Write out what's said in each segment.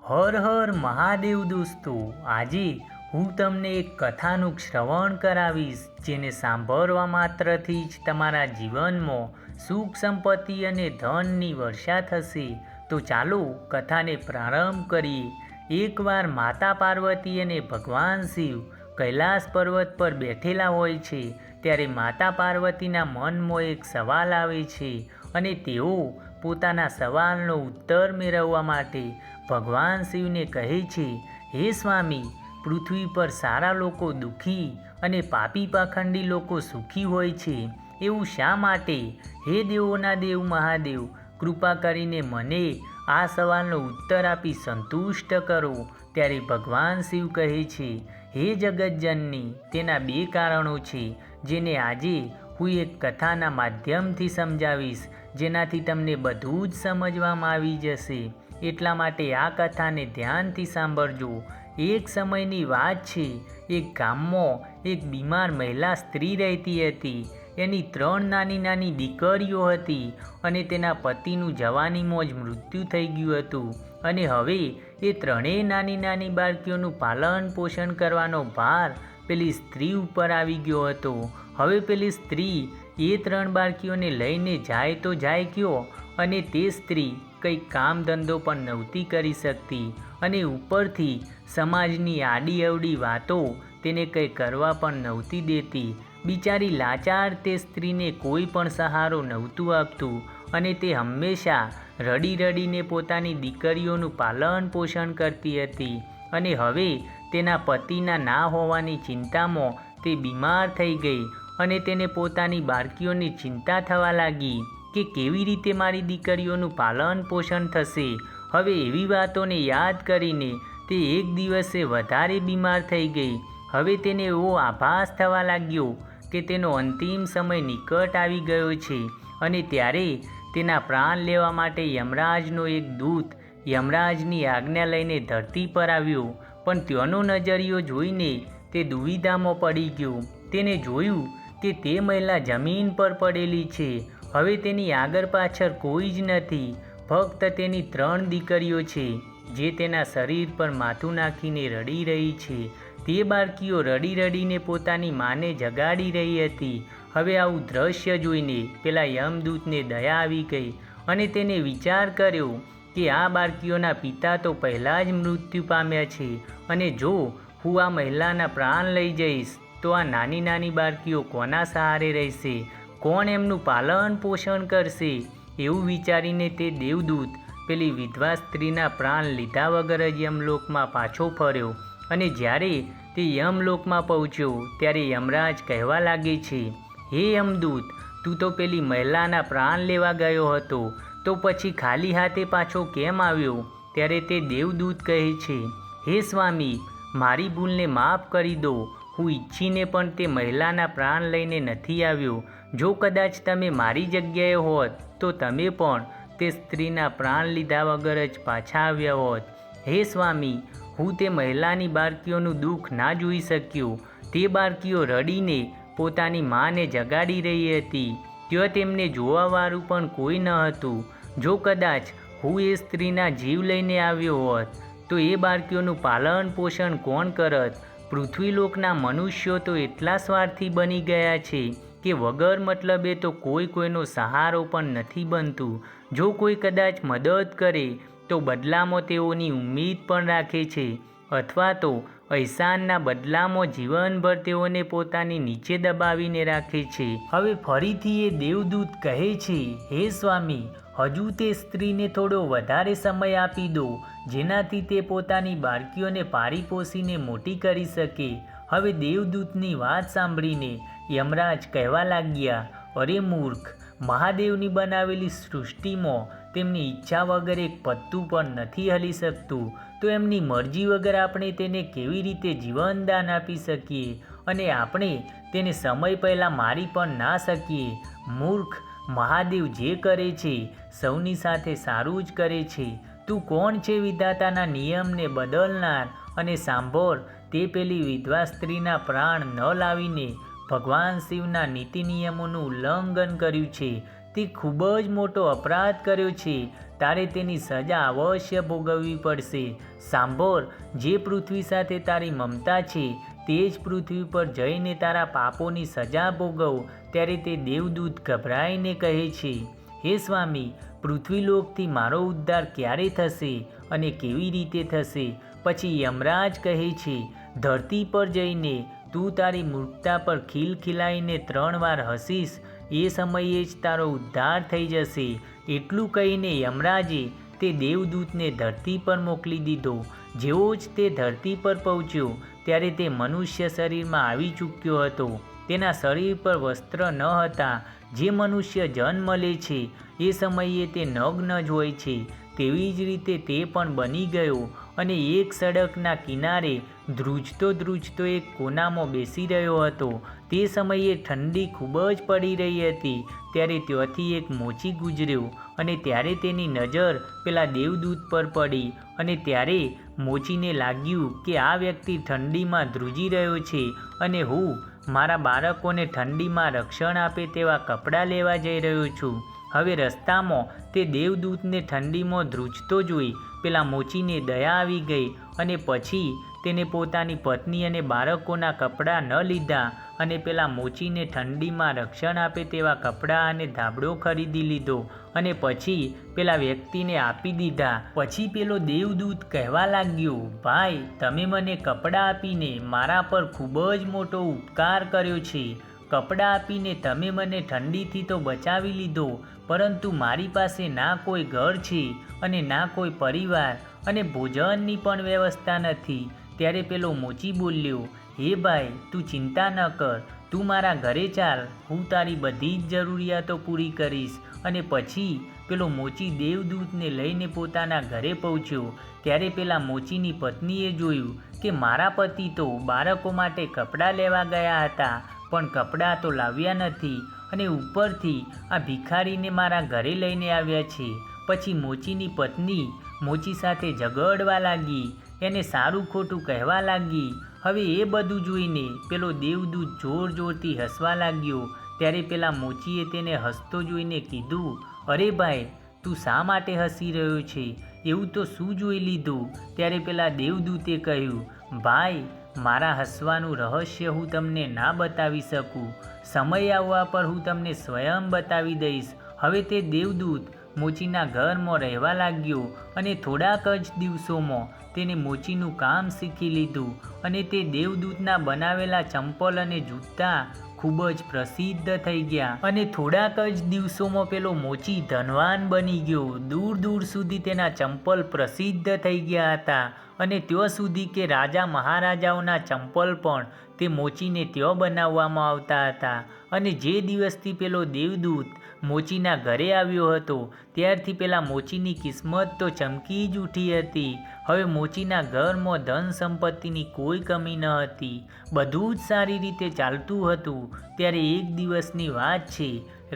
હર હર મહાદેવ દોસ્તો, આજે હું તમને એક કથાનું શ્રવણ કરાવીશ જેને સાંભળવા માત્રથી જ તમારા જીવનમાં સુખ સંપત્તિ અને ધનની વર્ષા થશે. તો ચાલો કથાને પ્રારંભ કરીએ. એકવાર માતા પાર્વતી અને ભગવાન શિવ કૈલાસ પર્વત પર બેઠેલા હોય છે ત્યારે માતા પાર્વતીના મનમાં એક સવાલ આવે છે અને તેઓ પોતાના સવાલનો ઉત્તર મેળવવા માટે ભગવાન શિવને કહે છે, હે સ્વામી, પૃથ્વી પર સારા લોકો દુઃખી અને પાપી પાખંડી લોકો સુખી હોય છે, એવું શા માટે? હે દેવોના દેવ મહાદેવ, કૃપા કરીને મને આ સવાલનો ઉત્તર આપી સંતુષ્ટ કરો. ત્યારે ભગવાન શિવ કહે છે, હે જગતજનની, તેના બે કારણો છે જેને આજે હું એક કથાના માધ્યમથી સમજાવીશ, જેનાથી તમને બધું જ સમજવામાં આવી જશે. એટલા માટે આ કથાને ધ્યાનથી સાંભળજો. એક સમયની વાત છે. એક ગામમાં એક બીમાર મહિલા સ્ત્રી રહેતી હતી. એની 3 નાની નાની દીકરીઓ હતી અને તેના પતિનું જવાનીમાં જ મૃત્યુ થઈ ગયું હતું અને હવે એ 3 નાની નાની બાળકીઓનું પાલન પોષણ કરવાનો ભાર પેલી સ્ત્રી ઉપર આવી ગયો હતો. હવે પેલી સ્ત્રી એ 3 બાળકીઓને લઈને જાય તો જાય ક્યો, અને તે સ્ત્રી કંઈ કામ ધંધો પણ નહોતી કરી શકતી અને ઉપરથી સમાજની આડી અવડી વાતો તેને કંઈ કરવા પણ નહોતી દેતી. બિચારી લાચાર તે સ્ત્રીને કોઈ પણ સહારો નહોતું આપતું અને તે હંમેશા રડી રડીને પોતાની દીકરીઓનું પાલન પોષણ કરતી હતી અને હવે તેના પતિના ના હોવાની ચિંતામાં તે બીમાર થઈ ગઈ અને તેને પોતાની બાળકીઓની ચિંતા થવા લાગી કે કેવી રીતે મારી દીકરીઓનું પાલન પોષણ થશે. હવે એવી વાતોને યાદ કરીને તે એક દિવસે વધારે બીમાર થઈ ગઈ. હવે તેને એવો આભાસ થવા લાગ્યો કે તેનો અંતિમ સમય નિકટ આવી ગયો છે અને ત્યારે તેના પ્રાણ લેવા માટે યમરાજનો એક દૂત યમરાજની આજ્ઞા લઈને ધરતી પર આવ્યો. પણ તેનો નજરિયો જોઈને તે દુવિધામાં પડી ગયો. તેને જોયું કે તે મહિલા જમીન પર પડેલી છે. હવે તેની આગળ પાછળ કોઈ જ નથી, ફક્ત તેની 3 દીકરીઓ છે જે તેના શરીર પર માથું નાખીને રડી રહી છે. તે બાળકીઓ રડી રડીને પોતાની માને જગાડી રહી હતી. હવે આવું દ્રશ્ય જોઈને પેલા યમદૂતને દયા આવી ગઈ અને તેને વિચાર કર્યો કે આ બાળકીઓના પિતા તો પહેલાં જ મૃત્યુ પામ્યા છે અને જો હું આ મહિલાના પ્રાણ લઈ જઈશ તો આ નાની નાની બાળકીઓ કોના સહારે રહેશે? કોણ એમનું પાલન પોષણ કરશે? એવું વિચારીને તે દેવદૂત પેલી વિધવા સ્ત્રીના પ્રાણ લીધા વગર જ યમલોકમાં પાછો ફર્યો અને જ્યારે તે યમલોકમાં પહોંચ્યો ત્યારે યમરાજ કહેવા લાગે છે, હે યમદૂત, તું તો પેલી મહિલાના પ્રાણ લેવા ગયો હતો, તો પછી ખાલી હાથે પાછો કેમ આવ્યો? ત્યારે તે દેવદૂત કહે છે, હે સ્વામી, મારી ભૂલને માફ કરી દો. હું ઈચ્છીને પણ તે મહિલાના પ્રાણ લઈને નથી આવ્યો. જો કદાચ તમે મારી જગ્યાએ હોત તો તમે પણ તે સ્ત્રીના પ્રાણ લીધા વગર જ પાછા આવ્યા હોત. હે સ્વામી, હું તે મહિલાની બાળકીઓનું દુઃખ ના જોઈ શક્યો. તે બાળકીઓ રડીને પોતાની માને જગાડી રહી હતી. ત્યાં તેમને જોવાવાળું પણ કોઈ ન હતું. જો કદાચ હું એ સ્ત્રીના જીવ લઈને આવ્યો હોત તો એ બાળકીઓનું પાલન પોષણ કોણ કરત? પૃથ્વીલોકના મનુષ્યો તો એટલા સ્વાર્થી બની ગયા છે કે વગર મતલબે તો કોઈ કોઈનો સહારો પણ નથી બનતું. જો કોઈ કદાચ મદદ કરે તો બદલામાં તેઓની ઉમ્મીદ પણ રાખે છે અથવા તો અહેસાનના બદલામાં જીવનભર તેઓને પોતાની નીચે દબાવીને રાખે છે. હવે ફરીથી એ દેવદૂત કહે છે, હે સ્વામી, હજુ તે સ્ત્રીને થોડો વધારે સમય આપી દો જેનાથી તે પોતાની બાળકીઓને પાળી પોષીને મોટી કરી શકે. હવે દેવદૂતની વાત સાંભળીને યમરાજ કહેવા લાગ્યા, અરે મૂર્ખ, મહાદેવની બનાવેલી સૃષ્ટિમાં તેમની ઈચ્છા વગર એક પત્તું પણ નથી હલી શકતું, તો એમની મરજી વગર આપણે તેને કેવી રીતે જીવનદાન આપી શકીએ અને આપણે તેને સમય પહેલાં મારી પણ ના શકીએ? મૂર્ખ, મહાદેવ જે કરે છે સૌની સાથે સારું જ કરે છે. તું કોણ છે વિધાતાના નિયમને બદલનાર? અને સાંભળ, તે પેલી વિધવા સ્ત્રીના પ્રાણ ન લાવીને ભગવાન શિવના નીતિ નિયમોનું ઉલ્લંઘન કર્યું છે. તે ખૂબ જ મોટો અપરાધ કર્યો છે. તારે તેની સજા અવશ્ય ભોગવવી પડશે. સાંભળ, જે પૃથ્વી સાથે તારી મમતા છે તે જ પૃથ્વી પર જઈને તારા પાપોની સજા ભોગવ. ત્યારે તે દેવદૂત ગભરાઈને કહે છે, હે સ્વામી, પૃથ્વીલોકથી મારો ઉદ્ધાર ક્યારે થશે અને કેવી રીતે થશે? પછી યમરાજ કહે છે, ધરતી પર જઈને તું તારી મૂર્ખતા પર ખિલખિલાઈને 3 વાર હસીશ, એ સમયે જ તારો ઉદ્ધાર થઈ જશે. એટલું કહીને યમરાજે તે દેવદૂતને ધરતી પર મોકલી દીધો. જેવો જ તે ધરતી પર પહોંચ્યો ત્યારે તે મનુષ્ય શરીરમાં આવી ચૂક્યો હતો. તેના શરીર પર વસ્ત્ર ન હતા. જે મનુષ્ય જન્મ લે છે એ સમયે તે નગ્ન જ હોય છે, તેવી જ રીતે તે પણ બની ગયો અને એક સડકના કિનારે ધ્રુજતો એક કોનામાં બેસી રહ્યો હતો. તે સમયે ઠંડી ખૂબ જ પડી રહી હતી. ત્યારે ત્યાંથી એક મોચી ગુજર્યો અને ત્યારે તેની નજર પેલા દેવદૂત પર પડી અને ત્યારે મોચીને લાગ્યું કે આ વ્યક્તિ ઠંડીમાં ધ્રુજી રહ્યો છે અને હું મારા બાળકોને ઠંડીમાં રક્ષણ આપે તેવા કપડાં લેવા જઈ રહ્યો છું. હવે રસ્તામાં તે દેવદૂતને ઠંડીમાં ધ્રુજતો જોઈ પેલા મોચીને દયા આવી ગઈ અને પછી તેને પોતાની પત્ની અને બાળકોના કપડાં ન લીધા અને પેલા મોચીને ઠંડીમાં રક્ષણ આપે તેવા કપડાં અને ધાબળો ખરીદી લીધો અને પછી પેલા વ્યક્તિને આપી દીધા. પછી પેલો દેવદૂત કહેવા લાગ્યો, ભાઈ, તમે મને કપડાં આપીને મારા પર ખૂબ જ મોટો ઉપકાર કર્યો છે. કપડાં આપીને તમે મને ઠંડીથી તો બચાવી લીધો, પરંતુ મારી પાસે ના કોઈ ઘર છે અને ના કોઈ પરિવાર અને ભોજનની પણ વ્યવસ્થા નથી. ત્યારે પેલો મોચી બોલ્યો, હે ભાઈ, તું ચિંતા ન કર, તું મારા ઘરે ચાલ, હું તારી બધી જ જરૂરિયાતો પૂરી કરીશ. અને પછી પેલો મોચી દેવદૂતને લઈને પોતાના ઘરે પહોંચ્યો. ત્યારે પેલા મોચીની પત્નીએ જોયું કે મારા પતિ તો બાળકો માટે કપડાં લેવા ગયા હતા પણ કપડાં તો લાવ્યા નથી અને ઉપરથી આ ભિખારીને મારા ઘરે લઈને આવ્યા છે. પછી મોચીની પત્ની મોચી સાથે ઝઘડવા લાગી, એને સારું ખોટું કહેવા લાગી. હવે એ બધું જોઈને પેલો દેવદૂત જોરથી હસવા લાગ્યો. ત્યારે પેલા મોચીએ તેને હસતો જોઈને કીધું, અરે ભાઈ, તું શા માટે હસી રહ્યો છે? એવું તો શું જોઈ લીધું? ત્યારે પેલા દેવદૂતે કહ્યું, ભાઈ, મારા હસવાનું રહસ્ય હું તમને ના બતાવી શકું. સમય આવવા પર હું તમને સ્વયં બતાવી દઈશ. હવે તે દેવદૂત મોચીના ઘરમાં રહેવા લાગ્યો અને થોડાક જ દિવસોમાં તેને મોચીનું કામ શીખી લીધું અને તે દેવદૂતના બનાવેલા ચંપલ અને જૂતા ખૂબ જ પ્રસિદ્ધ થઈ ગયા અને થોડાક જ દિવસોમાં પેલો મોચી ધનવાન બની ગયો. દૂર દૂર સુધી તેના ચંપલ પ્રસિદ્ધ થઈ ગયા હતા અને ત્યાં સુધી કે રાજા મહારાજાઓના ચંપલ પણ તે મોચીને ત્યાં બનાવવામાં આવતા હતા. અને જે દિવસથી પેલો દેવદૂત મોચીના ઘરે આવ્યો હતો ત્યારથી પેલા મોચીની કિસ્મત તો ચમકી જ ઉઠી હતી. હવે મોચીના ઘરમાં ધન સંપત્તિની કોઈ કમી ન હતી, બધું જ સારી રીતે ચાલતું હતું. ત્યારે એક દિવસની વાત છે,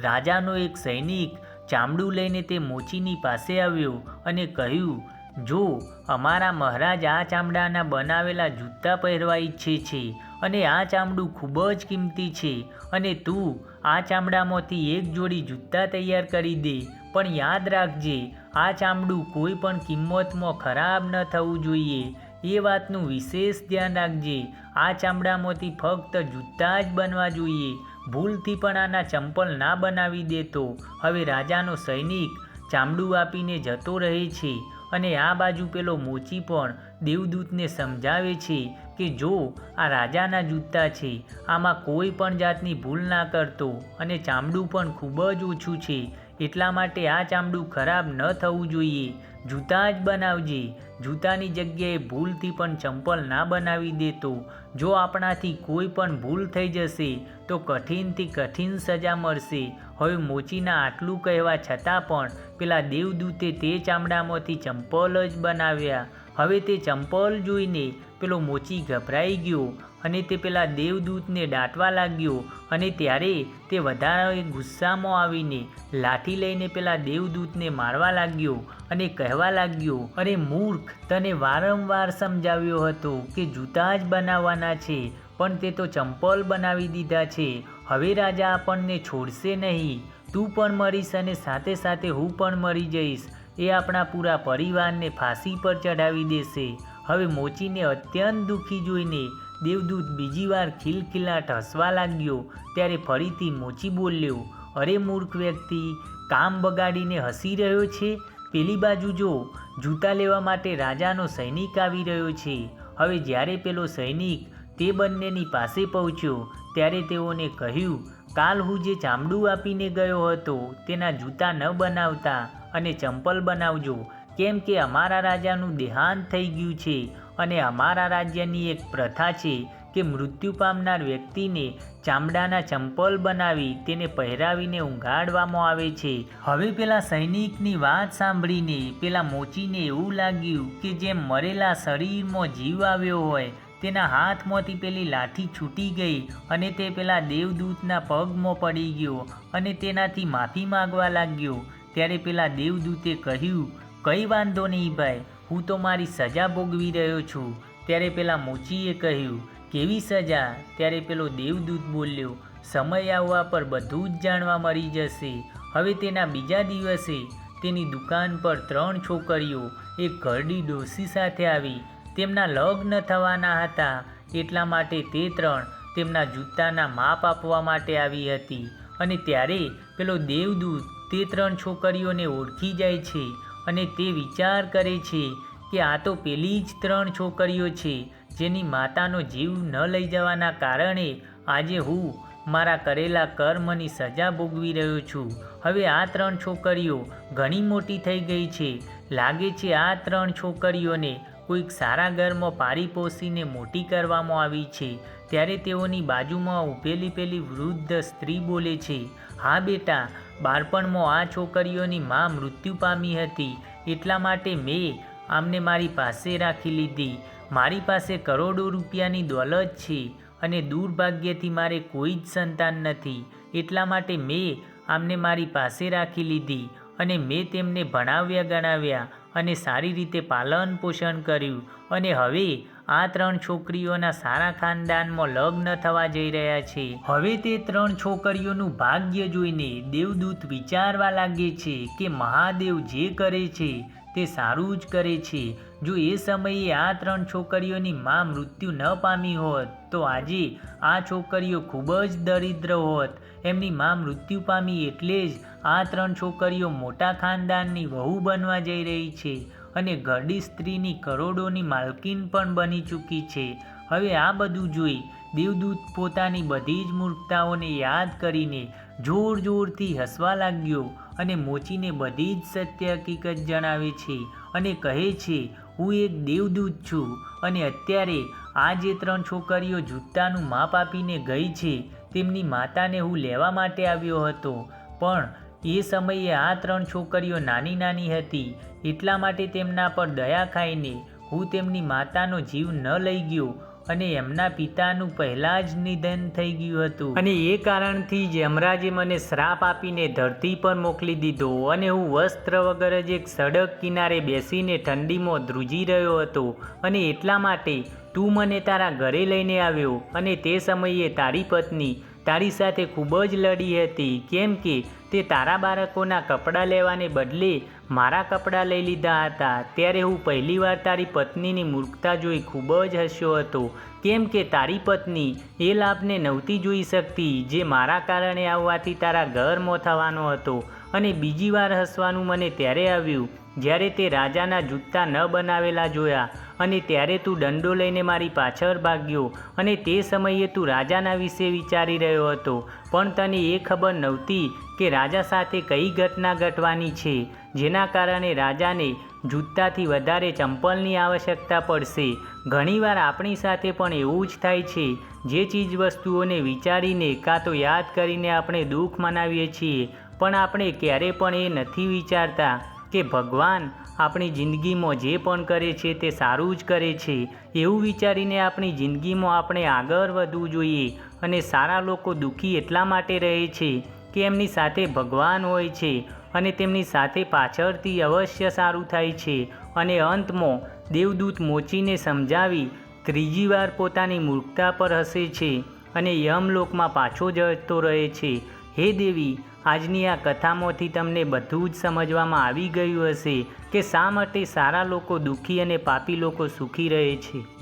રાજાનો એક સૈનિક ચામડું લઈને તે મોચીની પાસે આવ્યો અને કહ્યું, જો અમારા મહારાજ આ ચામડાના બનાવેલા જૂતા પહેરવા ઈચ્છે છે અને આ ચામડું ખૂબ જ કિંમતી છે અને તું આ ચામડામાંથી એક જોડી જૂતા તૈયાર કરી દે. પણ યાદ રાખજે, આ ચામડું કોઈ પણ કિંમતમાં ખરાબ ન થવું જોઈએ. એ વાતનું વિશેષ ધ્યાન રાખજે. આ ચામડામાંથી ફક્ત જૂતા જ બનવા જોઈએ. ભૂલથી પણ આના ચંપલ ના બનાવી દેતો. હવે રાજાનો સૈનિક ચામડું આપીને જતો રહે છે અને આ બાજુ પેલો મોચી પણ દેવદૂતને સમજાવે છે કે જો આ રાજાના જૂતા છે, આમાં કોઈ પણ જાતની ભૂલ ના કરતો અને ચામડું પણ ખૂબ જ ઓછું છે, એટલા માટે આ ચામડું ખરાબ ન થવું જોઈએ. જૂતા જ બનાવજે. જૂતાની જગ્યાએ ભૂલથી પણ ચંપલ ના બનાવી દેતો. જો આપણાથી કોઈ પણ ભૂલ થઈ જશે તો કઠિનથી કઠિન સજા મળશે. હવે મોચીના આટલું કહેવા છતાં પણ પેલા દેવદૂતે તે ચામડામાંથી ચંપલ જ બનાવ્યા. હવે તે ચંપલ જોઈને પેલો મોચી ગભરાઈ ગયો અને તે પેલા દેવદૂતને દાટવા લાગ્યો અને ત્યારે તે વધારે ગુસ્સામાં આવીને લાઠી લઈને પેલા દેવદૂતને મારવા લાગ્યો અને કહેવા લાગ્યો, અરે મૂર્ખ, તને વારંવાર સમજાવ્યો હતો કે જૂતા જ બનાવવાના છે, પણ તે તો ચંપલ બનાવી દીધા છે. હવે રાજા આપણને છોડશે નહીં. તું પણ મરીશ અને સાથે સાથે હું પણ મરી જઈશ. એ આપણા પૂરા પરિવારને ફાંસી પર ચડાવી દેશે. હવે મોચીને અત્યંત દુઃખી જોઈને દેવદૂત બીજી વાર ખિલખિલાટ હસવા લાગ્યો. ત્યારે ફરીથી મોચી બોલ્યો, અરે મૂર્ખ વ્યક્તિ, કામ બગાડીને હસી રહ્યો છે? પેલી બાજુ જો, જૂતા લેવા માટે રાજાનો સૈનિક આવી રહ્યો છે. હવે જ્યારે પેલો સૈનિક તે બંનેની પાસે પહોંચ્યો ત્યારે તેઓને કહ્યું, કાલ હું જે ચામડું આપીને ગયો હતો તેના જૂતા ન બનાવતા અને ચંપલ બનાવજો, કેમ કે અમારા રાજાનું દેહાંત થઈ ગયું છે અને અમારા રાજ્યની એક પ્રથા છે કે મૃત્યુ પામનાર વ્યક્તિને ચામડાના ચંપલ બનાવી તેને પહેરાવીને ઊંઘાડવામાં આવે છે. હવે પેલા સૈનિકની વાત સાંભળીને પેલા મોચીને એવું લાગ્યું કે જેમ મરેલા શરીરમાં જીવ આવ્યો હોય. તેના હાથમાંથી પેલી લાઠી છૂટી ગઈ અને તે પેલા દેવદૂતના પગમાં પડી ગયો અને તેનાથી માફી માગવા લાગ્યો. ત્યારે પેલા દેવદૂતે કહ્યું, કંઈ વાંધો નહીં ભાઈ, હું તો મારી સજા ભોગવી રહ્યો છું. ત્યારે પેલા મોચીએ કહ્યું, કેવી સજા? ત્યારે પેલો દેવદૂત બોલ્યો, સમય આવવા પર બધું જ જાણવા મળી જશે. હવે તેના બીજા દિવસે તેની દુકાન પર 3 છોકરીઓ એક ઘરડી ડોશી સાથે આવી. તેમના લગ્ન થવાના હતા, એટલા માટે તે 3 તેમના જૂતાના માપ આપવા માટે આવી હતી. અને ત્યારે પેલો દેવદૂત તે 3 છોકરીઓને ઓળખી જાય છે અને તે વિચાર કરે છે કે આ તો પેલી જ 3 છોકરીઓ છે જેની માતાનો જીવ ન લઈ જવાના કારણે આજે હું મારા કરેલા કર્મની સજા ભોગવી રહ્યો છું. હવે આ 3 છોકરીઓ ઘણી મોટી થઈ ગઈ છે. લાગે છે આ 3 છોકરીઓને કોઈક સારા ઘરમાં પાળી પોસીને મોટી કરવામાં આવી છે. ત્યારે તેઓની બાજુમાં ઊભેલી પેલી વૃદ્ધ સ્ત્રી બોલે છે, હા બેટા, બાળપણમાં આ છોકરીઓની મા મૃત્યુ પામી હતી, એટલા માટે મેં આમને મારી પાસે રાખી લીધી. મારી પાસે કરોડો રૂપિયાની દોલત છે અને દુર્ભાગ્યથી મારે કોઈ જ સંતાન નથી, એટલા માટે મેં આમને મારી પાસે રાખી લીધી અને મેં તેમને ભણાવ્યા ગણાવ્યા અને સારી રીતે પાલન પોષણ કર્યું. અને હવે આ 3 છોકરીઓના સારા ખાનદાનમાં લગ્ન થવા જઈ રહ્યા છે. હવે તે 3 છોકરીઓનું ભાગ્ય જોઈને દેવદૂત વિચારવા લાગે છે કે મહાદેવ જે કરે છે તે સારું જ કરે છે. જો એ સમયે આ 3 છોકરીઓની મા મૃત્યુ ન પામી હોત તો આજે આ છોકરીઓ ખૂબ જ દરિદ્ર હોત. એમની મા મૃત્યુ પામી એટલે જ આ 3 છોકરીઓ મોટા ખાનદાનની વહુ બનવા જઈ રહી છે અને ઘરડી સ્ત્રીની કરોડોની માલકીન પણ બની ચૂકી છે. હવે આ બધું જોઈ દેવદૂત પોતાની બધી જ મૂર્ખતાઓને યાદ કરીને જોર જોરથી હસવા લાગ્યો અને મોચીને બધી જ સત્ય હકીકત જણાવે છે અને કહે છે, હું એક દેવદૂત છું અને અત્યારે આ જે 3 છોકરીઓ જૂતાનું માપ આપીને ગઈ છે તેમની માતાને હું લેવા માટે આવ્યો હતો, પણ એ સમયે આ 3 છોકરીઓ નાની નાની હતી, એટલા માટે તેમના પર દયા ખાઈને હું તેમની માતાનો જીવ ન લઈ ગયો અને એમના પિતાનું પહેલાં જ નિધન થઈ ગયું હતું અને એ કારણથી જ યમરાજે મને શ્રાપ આપીને ધરતી પર મોકલી દીધો અને હું વસ્ત્ર વગર જ એક સડક કિનારે બેસીને ઠંડીમાં ધ્રુજી રહ્યો હતો અને એટલા માટે તું મને તારા ઘરે લઈને આવ્યો અને તે સમયે તારી પત્ની તારી સાથે ખૂબ જ લડી હતી, કેમ કે તે તારા બાળકોના કપડાં લેવાને બદલે મારા કપડાં લઈ લીધા હતા. ત્યારે હું પહેલીવાર તારી પત્નીની મૂર્ખતા જોઈ ખૂબ જ હસ્યો હતો, કેમ કે તારી પત્ની એ લાભને નહોતી જોઈ શકતી જે મારા કારણે આવવાથી તારા ઘરમાં થવાનો હતો. અને બીજી વાર હસવાનું મને ત્યારે આવ્યું જ્યારે તે રાજાના જૂતા ન બનાવેલા જોયા અને ત્યારે તું દંડો લઈને મારી પાછળ ભાગ્યો અને તે સમયે તું રાજાના વિશે વિચારી રહ્યો હતો, પણ તને એ ખબર નહોતી કે રાજા સાથે કઈ ઘટના ઘટવાની છે જેના કારણે રાજાને જૂતાથી વધારે ચંપલની આવશ્યકતા પડશે. ઘણીવાર આપણી સાથે પણ એવું જ થાય છે. જે ચીજ વસ્તુઓને વિચારીને કાં તો યાદ કરીને આપણે દુઃખ મનાવીએ છીએ, પણ આપણે ક્યારે પણ એ નથી વિચારતા કે ભગવાન આપણી જિંદગીમાં જે પણ કરે છે તે સારું જ કરે છે. એવું વિચારીને આપણી જિંદગીમાં આપણે આગળ વધવું જોઈએ. અને સારા લોકો દુઃખી એટલા માટે રહે છે કે એમની સાથે ભગવાન હોય છે અને તેમની સાથે પાછળથી અવશ્ય સારું થાય છે. અને અંતમાં દેવદૂત મોચીને સમજાવી ત્રીજી વાર પોતાની મૂર્ખતા પર હસે છે અને યમલોકમાં પાછો જતો રહે છે. હે દેવી, આજની આ કથામાંથી તમને બધું જ સમજવામાં આવી ગયું હશે કે શા માટે સારા લોકો દુઃખી અને પાપી લોકો સુખી રહે છે.